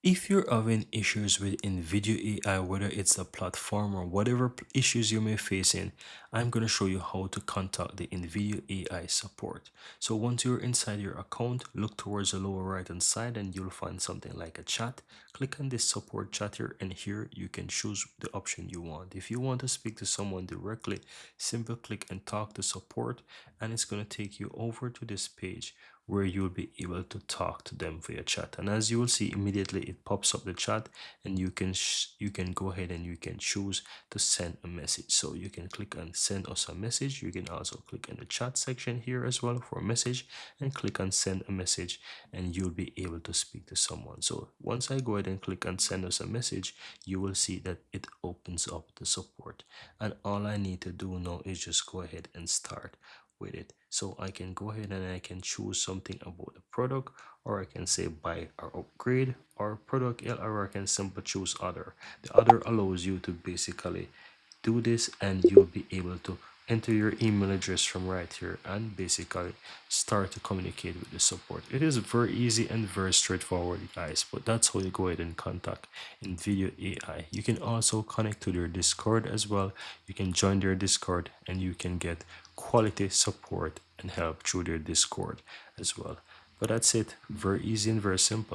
If you're having issues with InVideo AI, whether it's a platform or whatever issues you may face in, I'm going to show you how to contact the InVideo AI support. So once you're inside your account, look towards the lower right hand side and you'll find something like a chat. Click on this support chat here, and here you can choose the option you want. If you want to speak to someone directly, simply click and talk to support, and it's going to take you over to this page where you'll be able to talk to them via chat. And as you will see, immediately it pops up the chat, and you can go ahead and you can choose to send a message. So you can click on send us a message. You can also click in the chat section here as well for a message, and click on send a message, and you'll be able to speak to someone. So once I go ahead and click on send us a message, you will see that it opens up the support, and all I need to do now is just go ahead and start with it. So I can go ahead and I can choose something about the product, or I can say buy or upgrade or product L, or I can simply choose other. The other allows you to basically do this, and you'll be able to enter your email address from right here and basically start to communicate with the support. It is very easy and very straightforward, guys, but that's how you go ahead and contact InVideo AI. You can also connect to their Discord as well. You can join their Discord and you can get quality support and help through their Discord as well. But that's it, very easy and very simple.